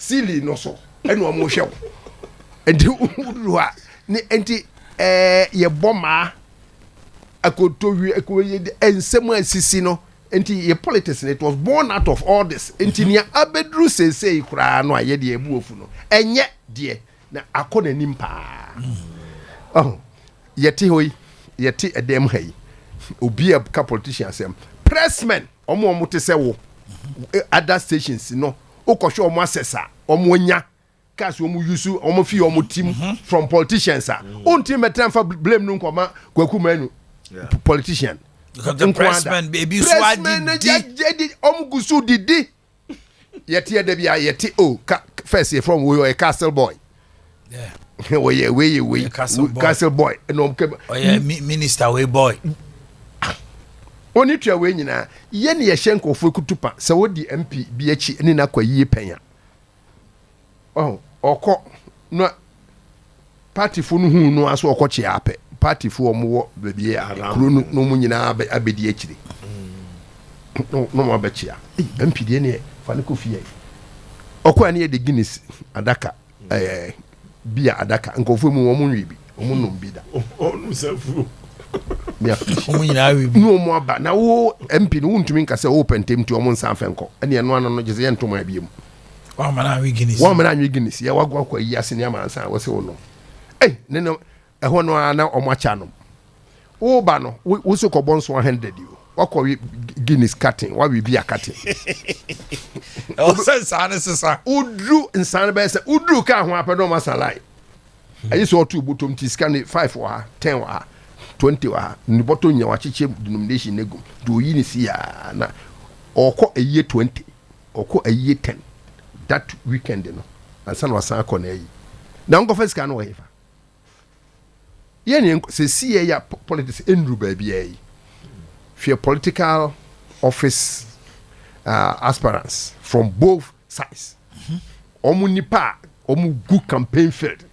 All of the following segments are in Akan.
silly no so eno omo hwe enti udua ni enti ye boma akotowi akoye ensemu asisi no enti ye politics it was born out of all this enti nia abedru sesei kura no aye de ebuofu no enye de na akona nimpa oh yeti hoyi yeti edem hayi obi a politician asem pressmen omo te se wo other stations no ukosho omo assessor omo nya kasi omo use omo fi omo team from politicians unti metra fa blame nu nkoma kwaku manu politician the pressmen baby swadi omo gusu didi yeti edebia yeti first from we a castle boy we castle boy no minister we boy oni tua we nyina ye ne ye hyenko fo kutupa se wodi MP bi achi ni na kwa yie penya oko no party fo no hu no aso oko che ape party fo omwo bebie kuro no mu nyina abedi achiri no mo abechia MP die ne fa ne kofi ye oko ani de Guinness adaka bia adaka nkofo mu wo mu nwibi wo nom bi da onu safu no mo aba na wo MP no ntumi nka se wo pentem ti omo nsan fenko ene eno ano gese ye ntoma abiem wa mana wi Guinness ya wagwa kwa yi ase ne amansan wo se wo no ne no eho no ana omo acha no wo ba no wo se ko bonso 100 yo wakọ Guinness cutting wa bi a cutting o sensa udru nsan be se udru ka ho apedo masalai ayi so otu butom ti scan 5 wa 10 wa 20 wa ni boto nya wa chiche denomination nego do yi ni si ya na okọ eye 20 okọ eye 10 that weekend no ansan wa san akọ na yi na ngo first scan wa hifa ye ni se si ya politics enru ba bia yi for political office aspirants from both sides omu nipa omu good campaign field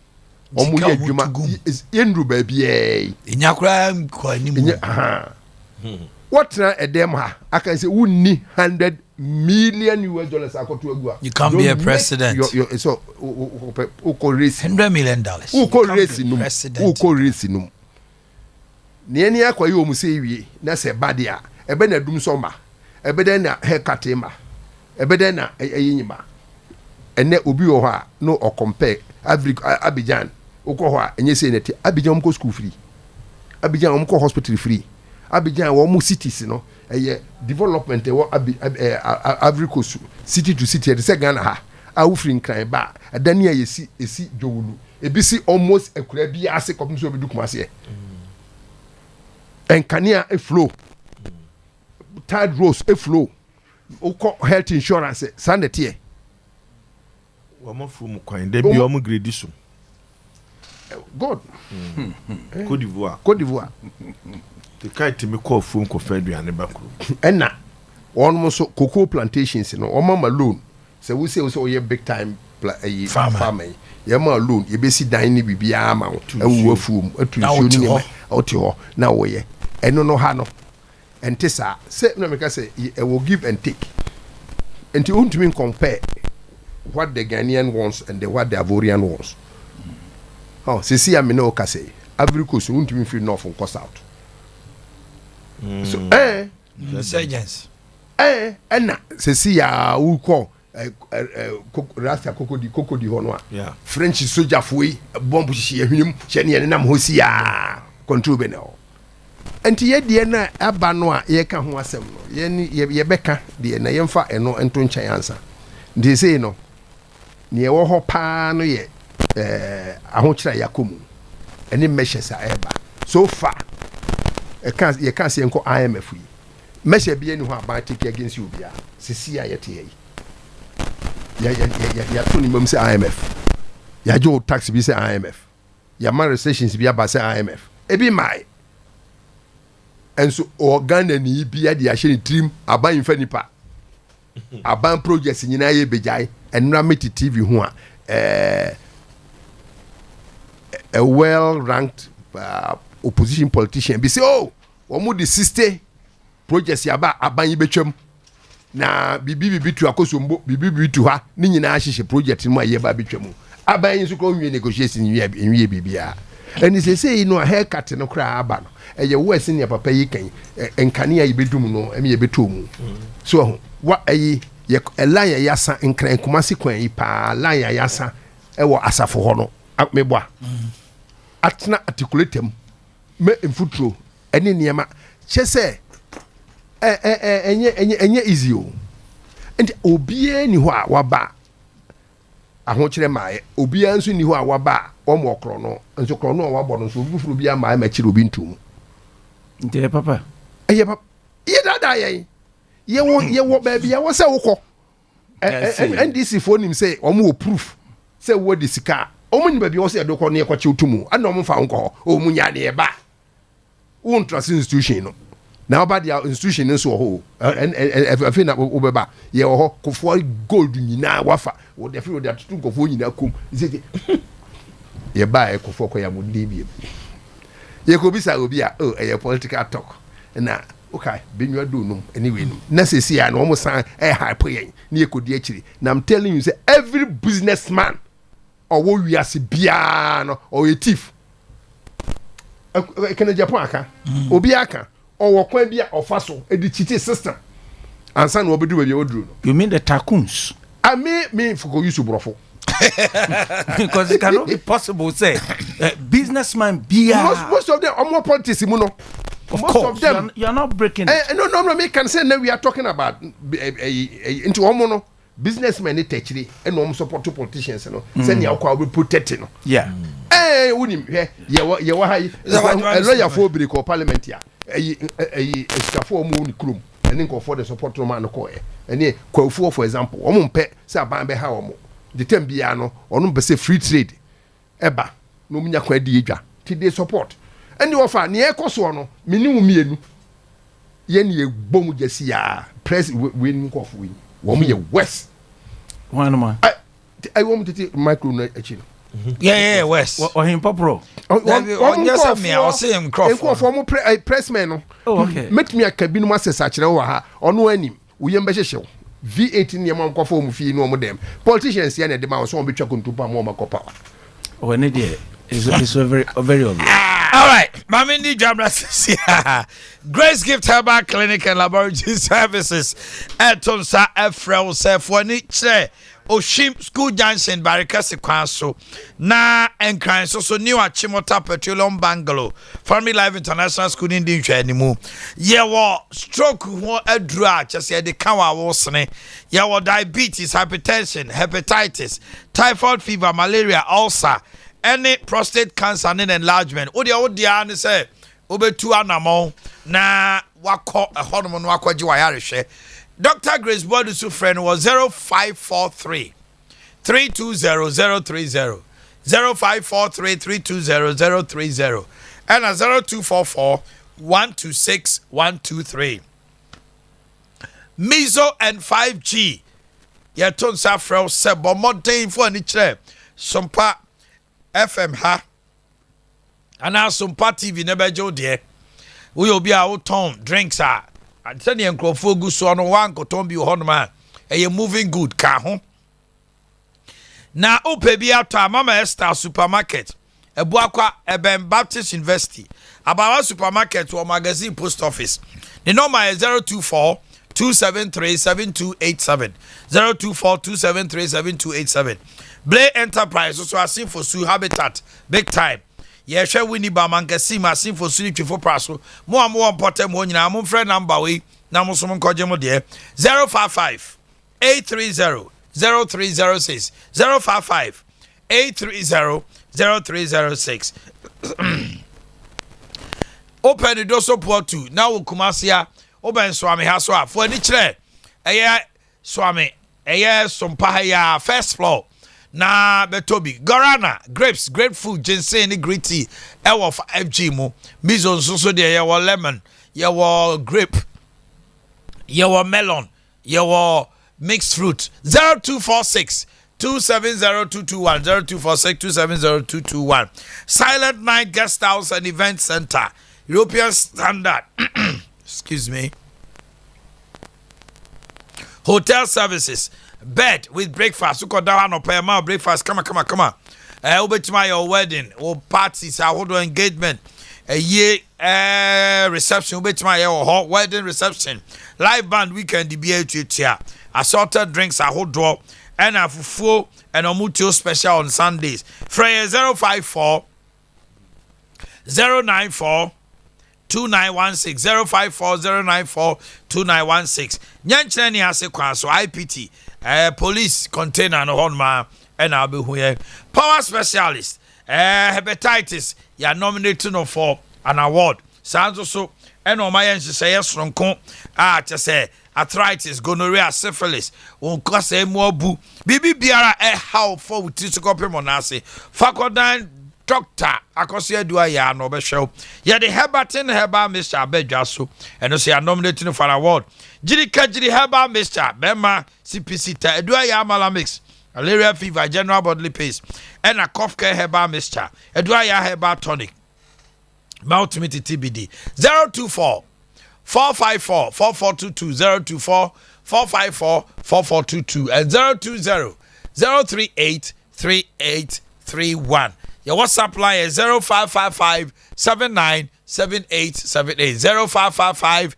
omu ye djuma enru ba bia enyakura kwa nimu what na edem ha aka say wunni $100 million akoto agua you can't be a president so uko race $100 million uko race num nieni akwa yi omu se wie na se badia ebe na dum somba ebe den na hekatima ebe den na eyinyima ene obi wo ha no o compare Abidjan uko ho enye se neti Abidjan omko school free Abidjan omko hospital free Abidjan wo mu cities no eye development wo Africa city to city de se Ghana ha awu free nkran ba adani esi jowulu ebisi almost ekura bi ase kopim so obi dukuma se enkania e flow tide rose e flow uko health insurance sanete wa mafumu kwan de bi o mu grade so god Côte d'Ivoire the kite me call phone ko faduane bakro enna one so cocoa plantations no o mama loan se we say we big time farmer ye ma loan ye be si dan ni bibia ama wo ewu afuom atusuo ni me oti ho na wo ye eno no ha no ente sa se na me ka say e will give and take enti untumi compare what the Ghanaian wants and what the Ivorian wants. Oh, see I no ka say Ivory Coast untumi free north and coast out. So insurgents na see ya who call rasta kokodi hono a French soldier foi bomb hye hwim hye ne nam hosi ya control be no enti ye de na aba no a ye ka ho asem no ye beka de na ye mfa eno ento nkyan ansa de sei no ne ye wo ho pa no ye ahokyira yakomu eni measures a eba so far ye can say enko IMF yi measure bi eni ho aba take against you bia sisi a yete yi ya tuni mum say IMF ya jo tax bi say IMF ya man recessions bi aba say IMF ebi mai enso organ ni bi ya de ahye ni trim aban Mpe Nipa aban projects nyina ye bejai enra meti TV ho a well ranked opposition politician be say oh omo the 60 projects ya ba aban yi betwam na bibi tu akosombo bibi tu ha ni nyina ahyehyɛ project mu a yɛ ba betwa mu aban nso ko nwie negotiation nwie bibia ɛni sesei no a haircut no kra aba no ɛyɛ wo senior papa yi kan nkane a yɛbɛdum no ɛmi yɛbɛtɔ mu so wa ɛyi yɛ line yɛ yasa nkran kumasi kwan yi pa line yɛ yasa ɛwɔ asafo hɔ no meboa atena articulatem me mfuturo ɛne nneɛma kyɛ sɛ ɛnyɛ easy o nti obiara ni hɔ a waba ahokyerɛ maaɛ obiara nso ni hɔ a waba ɔmo ɔkorɔ no nso korɔ no a wabɔ no nso obi furu biara maaɛ makyerɛ obi ntom nti papa ɛyɛ papa yɛ dada yɛwɔ baabi a wɔ sɛ wokɔ NDC foɔ nim sɛ ɔmo wɔ proof sɛ wɔ de sika ɔmo ni baabi a wɔ sɛ ɛdokɔ ne yɛkɔkyew to mu ana ɔmo fa nkɔ hɔ ɔmo nya ne yɛba wo ntrase institution no na ɔba de institution nso wɔ hɔ afei na wobɛba yɛ wɔ hɔ kofoɔ gold nyinaa wafa wɔde afei wɔde atoto nkɔfoɔ nyinaa kom yɛba kofoɔ kɔ yɛ mo de biem yɛkɔbisa obi a ɛyɛ political talk na okay benwa do nom anyway nom na sesi a na ɔmo san hype yɛn na yɛkɔdi akyiri na I'm telling you say every businessman ɔwɔ wiase biara no ɔyɛ thief ɛkɛnɛ Japan aka obi aka ɔwɔ kwan bi a ɔfa so edi cheat system ansa na ɔbɛdu baabi a ɔduru no. You mean the tycoons? I mean for use brofo. Because it cannot be possible say businessman be most of them are more politics mu no. Of most course, of them you're not breaking it. No, me can say now we are talking about into omo businessmen ni techiri and no support to politicians no say nya kwa we protect no. Yeah. Unim ye wa hai a lawyer for bi ko parliament ya escafo mu ni krum and nko for the support no man ko and kwafu for example omo mpe say aban be ha omo the time bia no ono be say free trade eba no munya kwa di edwa ti dey support and you offer ne ekoso no minimu mienu ye ne bom jesi ya press we nko for we wo ye west one man I want to micro na echi yeah west or him popro on just me I say him crop for mo pressman no okay met me akabi no asesa akere wo ha ono anim wo yem be hyehyew V18 ne mam kwafo mu fi no mo dem politicians ya na dem a so betwa kontupa mo makopa oh ne dey it's very obvious. All right, Mamindi Jamra Grace Gift Herbal Clinic and Laboratory Services at Tonsa Efrel Sefwani Che Oshim School Junction Barikasi Kwaso na enkran so new Achimota Petroleum Bungalow Family Life International School in Dinchwe animu ye wo stroke ho adura chese de kawa wo sene ye wo diabetes hypertension hepatitis typhoid fever malaria ulcer any prostate cancer and enlargement odia ne say obetu anamo na wako ehonum no akwaji wayarehwe Dr. Grace Bodusu friend was 0543 320030 0543 320030 and 0244 126 123 Mizo and 5G yeton safrel sebo modern for ni kire Sompa FM ha ana Sompa TV ne bejo de we obi a wo ton drinks a atani enkrofo gu so no wan koton bi ho no ma moving good ka ho na ope bi ato Mama Esther supermarket ebuakwa Eben Baptist University abawa supermarket or magazine post office the number is 024 273 7287 024 273 7287 Blay Enterprise also asin for Su Habitat big time yehwe wini ba mankasi masin for Su twefo praso mo am portem ho nyina mo friend number we na mo som koje mo de 055 830 0306 055 830 0306 open the door support to now Kumasia open swami ha so for any kire eye swami eye Sompa ya first floor na betobi Guarana grapes grapefruit ginseng green tea e wo FG mu mizo so de ye wo lemon ye wo grape ye wo melon ye wo mixed fruit 0246 270221 0246 270221 Silent Night Guest House and Event Center European Standard excuse me hotel services, bed with breakfast. You could down no pay my breakfast. Come on. Ubetima your wedding or parties, hold engagement, a year reception, ubetima your hot wedding reception, live band weekend DBA assorted drinks, hold draw, and a full and a mutual special on Sundays. Freya 054 094 2916 054 094 2916. Nyanchani has a so IPT, police container no honma, and I'll be here. Power specialist, hepatitis, you are nominated for an award. Sounds also, and on my end, say yes from just say arthritis, gonorrhea, syphilis, won't cause a more boo. Bibi Biara, how for with Tiscope Monasi, Facodan. Doctor, Akosia do I no be show. Ya the Herbatin Herba Mr. Bejaso, and say I nominated for an award. Jirika Jiri Herba Mr. Bema CPC do I malamix, malaria fever, general bodily pace, and a cough care Herba Mr. Edwaya Herba tonic. Multimity TBD 024 454 4422 024 454 4422 and 020 038 3831. Your WhatsApp line is 0555 797878 0555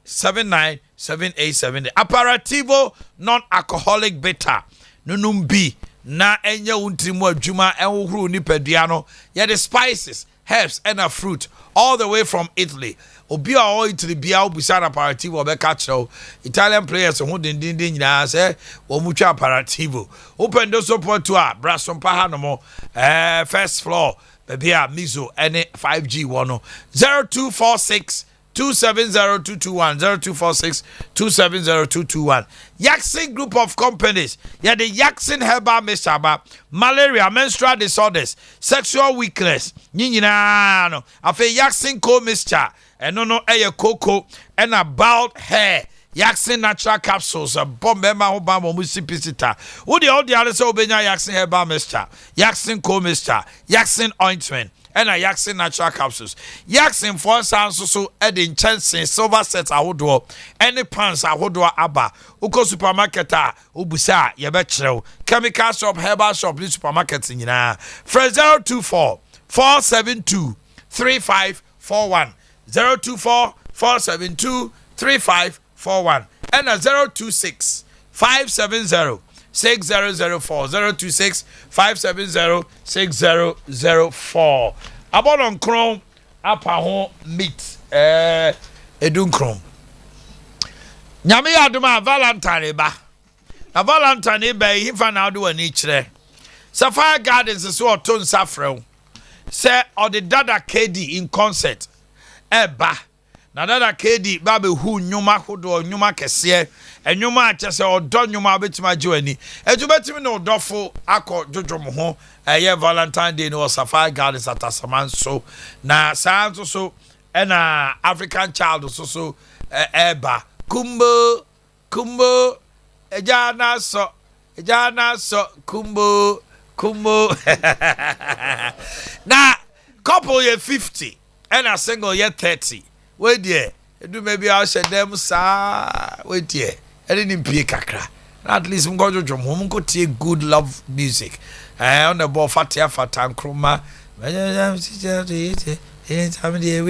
797878. Aperitivo non-alcoholic bitter. Nunumbi na enye untrimu adwuma enhuru nipaduano. Yeah, the spices, herbs and a fruit all the way from Italy. Obi a o Italy bia obusa aperitivo obeka chero. Italian players who din nyina say wo mutwa aperitivo. Open the support to a Sompa hanomo first floor baby a mizo any 5G one 0246 270221 0246 270221. Yaxin group of companies. Yeah, the Yaxin Herbal Mishaba, malaria, menstrual disorders, sexual weakness. Nyina no. Afe Yaxin co mixture. And no air cocoa and a bald hair. Yaxin natural capsules, a bomb Obama Musipicita. Would the old others obenya Yaxin Herbal Mixture, Yaxin co mixture, Yaxin ointment. And a Yaxin natural capsules. Yaxin for sounds so adding chancing silver sets I would do any pants I would do abba. Uko supermarket ubusa yebechro chemical shop herbal shop supermarket in na. Fresh 024 472 3541 024 472 3541 and a 026 570 6004 026 570 6004. About on Chrome, Apaho meet Edun Chrome. Nyame aduma Valentine ba. Na Valentine ba he fa na do ani kire. Sapphire Gardens is so ton safrel. Say or the Dada KD in concert. Eba. Na Dada KD ba be hu nyuma hodo nyuma kese. Enyuma achese odo nyuma betima jiwani. Ejubetimi no dofo akọ jojomo ho. Valentine Day no Sapphire Gardens at Asaman so na sounds so and African child so eba kumbo ejana so kumbo na couple ye 50 and a single ye 30 wait there do maybe I said them sa wait there I didn't pay kakra at least go jojo mo go take good love music. On the ball fatia fatan kroma with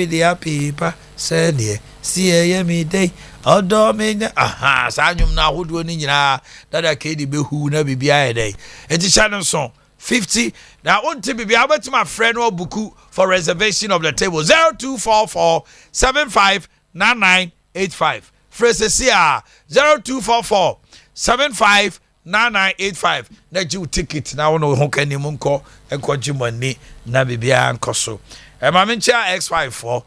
the paper said ye see me day odo me aha sanyum na hodo ni nyina dada kedi be hu na bibia day enti channel song 50 now on to be able to my friend or buku for reservation of the table 0244 759985 Fresesia 0244 759985 na ju ticket na wono ho kani munko enko jimani na bibia ankoso mamencha X54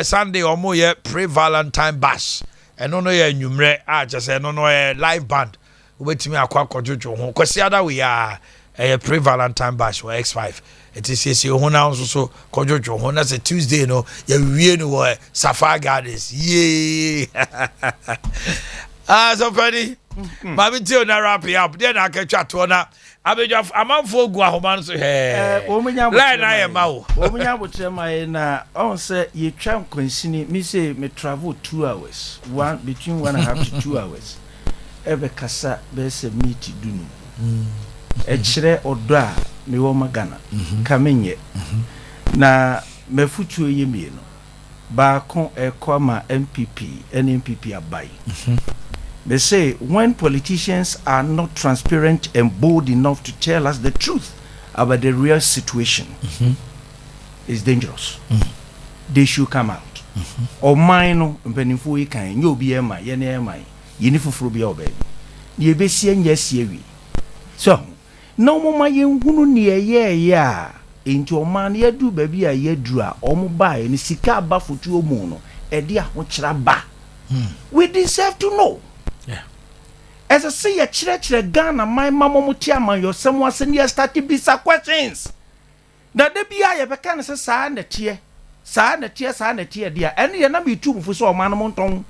Sunday omo ye pre-Valentine bash eno no ye nwumre a just eno no live band obetimi akwa kojojo ho kwasi ada we are pre-Valentine bash or X5 it is yes ho na so kojojo ho na say Tuesday no ye wie no Sapphire Gardens yeah so funny Mami tell na wrap it up then I can chat to na abeja amanfo gu ahoman so he line na ye mawo omunya botre mai na on say ye twa kwansini me say me travel 2 hours between 1.5 to 2 hours ebe kasa be se meet dunu echire odo a me wo magana kamenye na mefutuo ye mie no ba kon ekoma MPP NMPP abai they say when politicians are not transparent and bold enough to tell us the truth about the real situation it's dangerous they should come out or mine mpanimfo yi kan nye obi ema ye na ema yini fufuru bia obabi ye besie nya siewi so no mo ma ye hunu ne ye a enti o man ye du ba bi a ye duru a o mo ba ni sika ba fotu o mu no e de a ho kira ba we deserve to know as I say chire Ghana my mama mo tia man yo someone say you start to be some questions that they be a ye be kan say sa na tie dia and ye na me too mfu so o man mo nton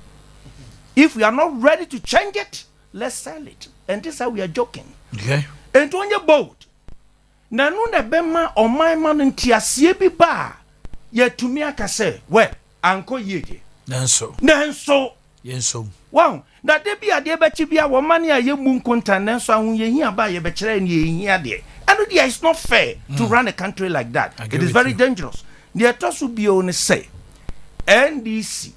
if we are not ready to change it let's sell it and this is how we are joking okay and when you bold na no na bema o man man ntiasie bi ba ye tumi aka say we anko yeye nanso yenso wow na de bia de be chi bia wo man ya ye mu nkonta nanso ahun ye hia ba ye be kire ni ye hia de and there is not fair to run a country like that it is very dangerous the tosu bio ne say NDC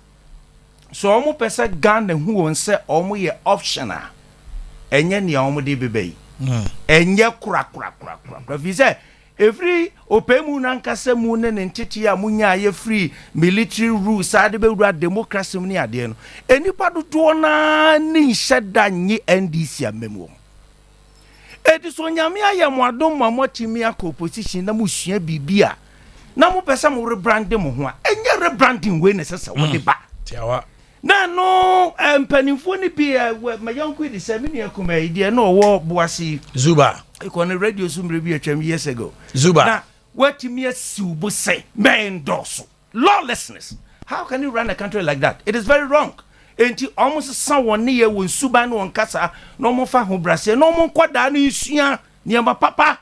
so omo pesa Ghana hu won say omo ye optional enye ne omo de bebe enye kura fi say every opemu na nkasa mu ne ntete a munya ye free military rules ade be wura democracy mu ne ade no enipa dodo na ni sheda nyi NDC amemu ediso nyame ayemo adom mamotimi aka opposition na musua bibia na mo pesa mo rebranding mo ho a enye rebranding we ne sesa wo de ba tiawa na no mpanimfo ni bi mayanku di semini akuma ide na owo boasi Zuba ikone radio sumre bi atwam years ago Zuba na watimi asiubo say mendoso lawlessness how can you run a country like that it is very wrong enti almost someone near won suba no nkasa no mo fa ho brase no mo nkoda na isua niamba papa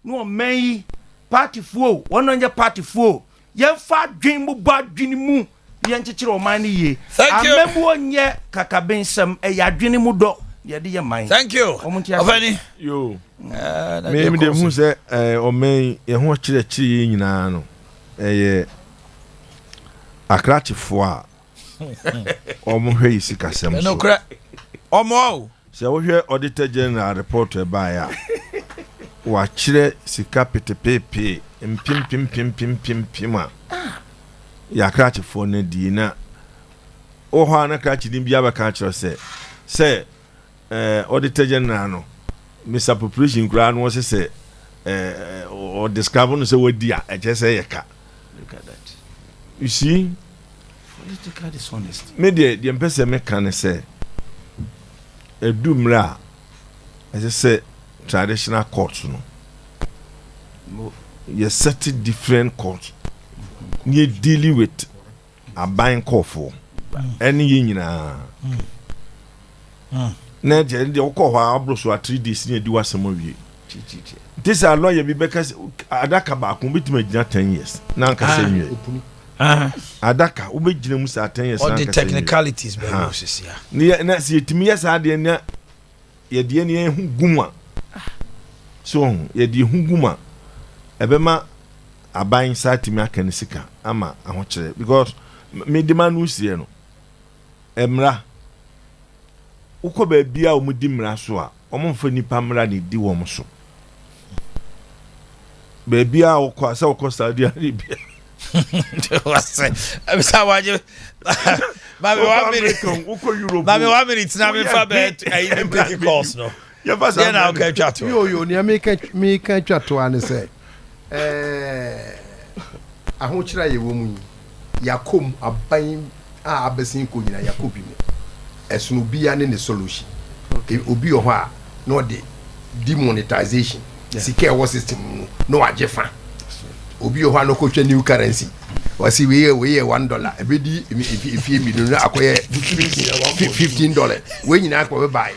no man party fuo wononje party fuo ye fa dwen mu ba dwen mu ye nchechire o man ye amemu onye kakabensem e ya dwen mu do ye de ye man thank you ofani yo me de hu se o man ye ho chire chire nyina no ye akrachifo a omo hwe isikasem so no kra omo se wo hwe auditor general report e ba ya wa chire sika petepepe mpim ya akrachifo ne di na o ho ana krachidin bia ba ka chiro se auditor general no Mr. Population Grand was say or discover no say what dia e je say yeka look at that you see political dishonesty me the empese me kan say edumra as say traditional courts no you set different courts you dealing with a buying call for any nyina na je ndi okọ ha abroso a 3 days ni edi wasemo wie this a lawyer bi because adaka ba kun bitima gina 10 years na nka se nwie adaka wo be gina mu sa 10 years na nka se all the technicalities be process ya ni na se etimi ya sa de na ye de ne hu guma so ye de hu guma ebema aban sa timi aka ne sika ama aho kire because me demand no sie no emra uko be bia o mudi mra so a o mfa nipa mra ne di wo so be bia o kwa sa o ko Saudi Arabia wase abisa waje ba me 1 minute uko Europe ba me 1 minute na me fa be ai me course no ya ba sa na o ka chato yo ni me ka chato an say aho kira ye wo mu yakom aban a abesin ko nyina yakobi mu esunu bia ne solution obi o ho a no de demonetization sika wo system no ajefa obi o ho no ko twa new currency wasi we $1 ebedi if million akoye $15 we nyina akwa buy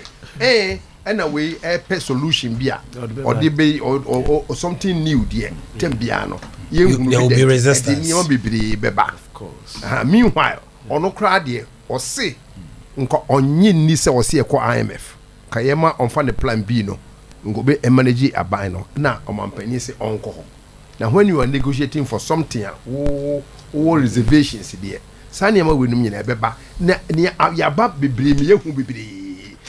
and we a solution bia or the be or something new there tembiano there will be resistance of course meanwhile ono kra de o se nko onye ni se o se ko IMF kayema onfa ne plan B no ngobe manage aban no na omampani se onko ho na when you are negotiating for something wo reservations there sani ama wenum nyina ebeba na ya ba bebre mi yehu bebre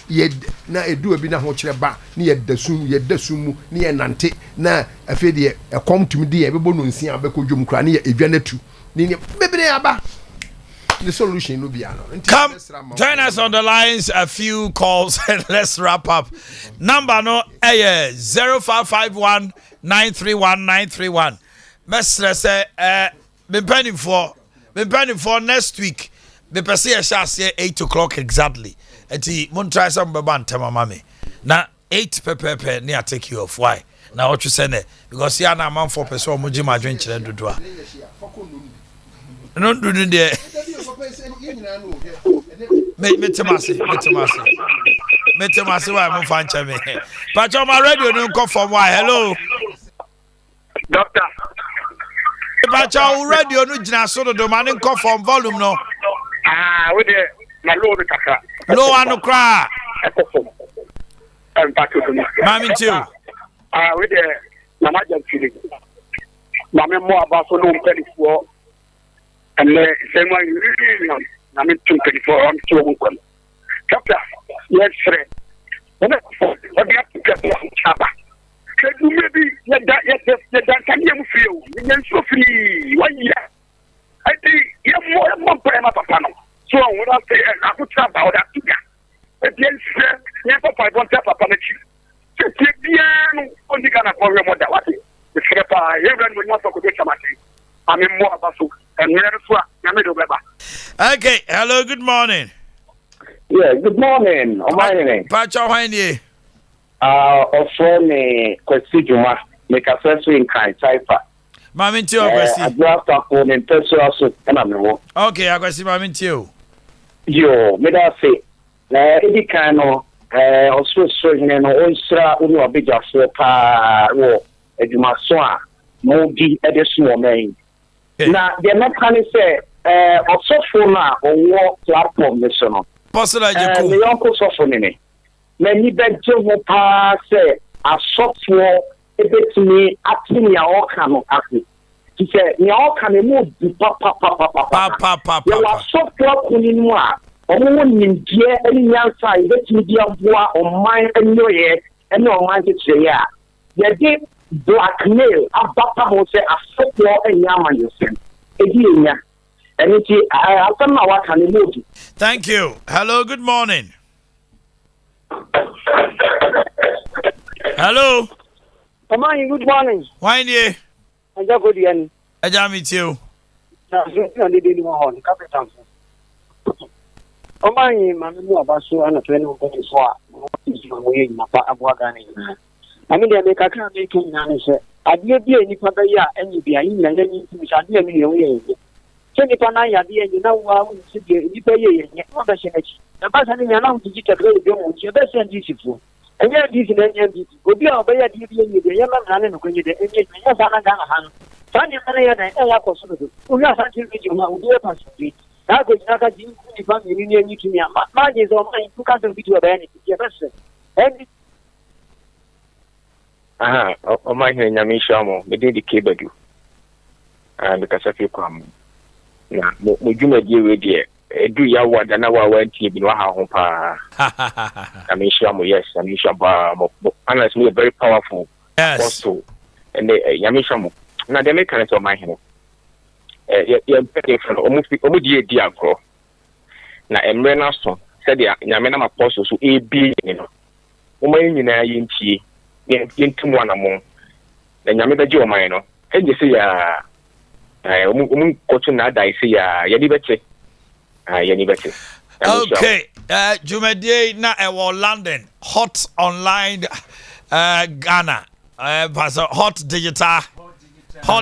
ye na edu abi na ho kire ba na ye dasum mu na ye nante na afi de ekom tumi de ye bebo no nsia abekodwom kra na ye edwa na tu ni bebre aba. The solution will be come join us on the lines. A few calls and let's wrap up. Number no 0551 931 931. Mestre say me penny for next week. Me pese a shall say 8 o'clock exactly. Eti mon try some baban tema mami. Na 8 pepe near take you off. Why? Now what you say because here na man for person mo jima drink chile do. No do there. Me temasi why mo fancha me. Pacho my radio no come from why. Hello. Doctor. Pacho radio no gina so do man come from volume no. We dey na low be kaka. Low anu kra. Pacho do. Mami too. We dey na ma jam fili. Mami mo aba so no mpeli fo. And same one, I mean, 24 on 2 1. Doctor, yes, sir. What do you have to get on Chaba? Can you maybe let that can you feel? You're so free. 1 year. I think you're more prema papano. So when I say I could tell about that to you. But yes, sir, never 5 1 tap upon it. So, only gonna call your mother. What is the Crepa? Everyone will not talk about something. I mean, more about so. Okay, hello, good morning. Yeah, good morning. Pacho, how are you? Osei Kwesi make a first in kind cipher. Mami tio Kwesi. I draft up on in person also. Okay, I Kwesi Mami tio. Yo, me da say. Edi kano also so hine no onsra unu abija so pa wo eduma so a mo di edesu o main. Na the mechanic say also phone na owo platform ne so no. Pastor Ajiku. Me uncle so phone ne. Na ni be je ho pa say asofo ebetumi atini a oka no afi. Ti say ni oka ne mo di pa. Ya wa asofo kuni mu a omo nimdie ani nyansa ebetumi di aboa oman anyoye ene oman kire ya. Ya de blackmail abata ho say asopo enyama yosem edi enya eniti afema wa kan modi. Thank you. Hello, good morning. Hello. Omani, good morning. Why nie? Aja go diani. Aja meet you. Na so ndi ndi mo hon capital. Omani mami mu abaso ana 2024 mo ye na pa Aboagye ni. Ami de me kakra me kin na ne se ade bi enipa ba ya enyi bia yin na yin ti mi ade mi ye ye. Se nipa na ya de enyi na wa wu ti de nipa ye ye. No ba se nachi. Na ba sa ni na wu ti tabre de mo ti be se ndi sifu. Enye di si na enye di. Obi a ba ya di bi enyi de ye ma na ne no kwenye de enye ya sa na ga na han. Sa ni na ya na e ya ko so do. O ya sa ti bi ma u de pa so bi. Na go na ka di ni fa mi ni enyi ti mi ama. Ma je so ma ku ka do bi do ba ya ni ti be se. Endi my Yamishamo, the day the Kebadu, and the Kasafi Kwam. Now, Mujuma dear, dear, do Yawa than our went to be Waha. Yamishamo, yes, Yamishaba, unless we are very powerful. Yes. Also, and the Yamishamo. Now, the mechanics of my hand. You're better from almost dear Diaco. Now, Emrena son said, Yamena apostles who a be, you know. Woman in a yin into one among the Yamida Mino. And you see, coaching that I see, Yanibete. Okay, Jumede na London, hot online Ghana, hot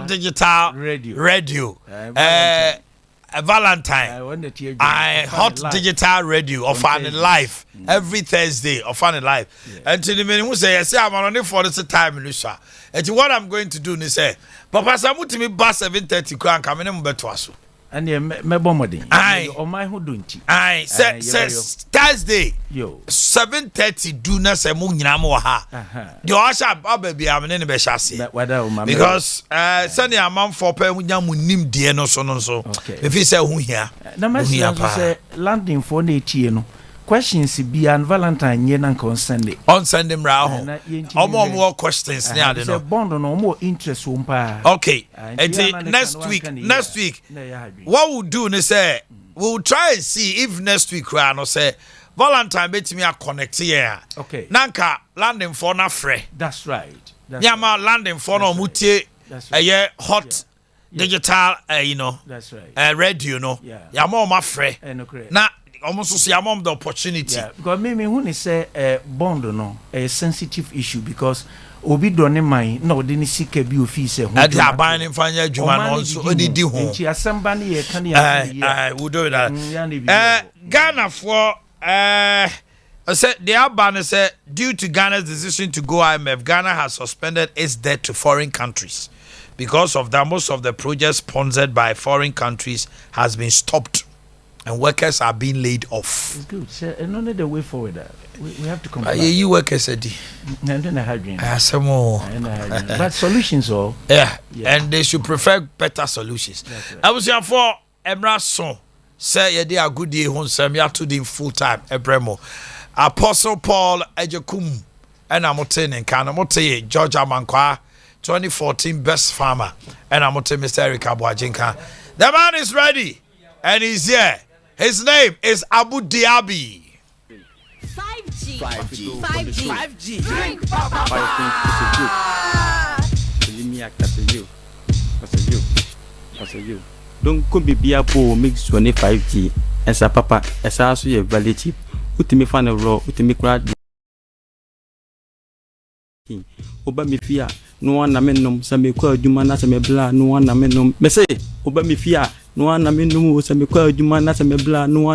digital radio. Valentine. Hot digital radio of an live every Thursday of an live. And to the men who say, yes, I'm on for this time, Lucia. And what I'm going to do is say, Papa Samu to me bus 7:30 crown coming in better. and ye me bomodi o my ho donti says Thursday yo 7:30 do na se mu nyina mo ha the osha baby am ne be shase because sani amam for pa mu nya mu nim de no so if he say hu hia na me say landing for na etie no questions be and Valentine ye na on Sunday mra ho omo questions ne ade no bond no more interest wo mpa okay next week what we'll do is say we'll try and see if next week we no say Valentine betimi a connect here okay nanka landing for na free that's right nyama landing for no mutie hot digital you know that's right radio no yama ma free na almost see among the opportunity because me who say bond no a sensitive issue because obi done mine no de ni sika bi office ho at the buying fanya adwuma no so odidi ho nti asamba ne ye kan ya we do that Ghana for say the Abane said due to Ghana's decision to go IMF, Ghana has suspended its debt to foreign countries. Because of that, most of the projects sponsored by foreign countries has been stopped and workers are being laid off. It's good. So, and only the way forward. We have to come back. You workers, but solutions all. Yeah, and they should prefer better solutions. Right. I was here for Emra Son. Say you did a good day home. Say me to the full time. Ebremo, Apostle Paul Ejekum, and I'm in Kanamote Georgia Mankwa, 2014 best farmer, and I'm Mr. Eric Aboagye. The man is ready, and he's here. His name is Abu Diaby. 5G. Drink, Papa. Don't come be a poor mix 25G. As a papa, as also a valley chip. Put me fan of raw, put me crowd. Oba me fear, no one amenum, some quail, you man as a blah, no one amenum. Messay, Oba me fear, no one amenum, some quail, you man as a blah, no one.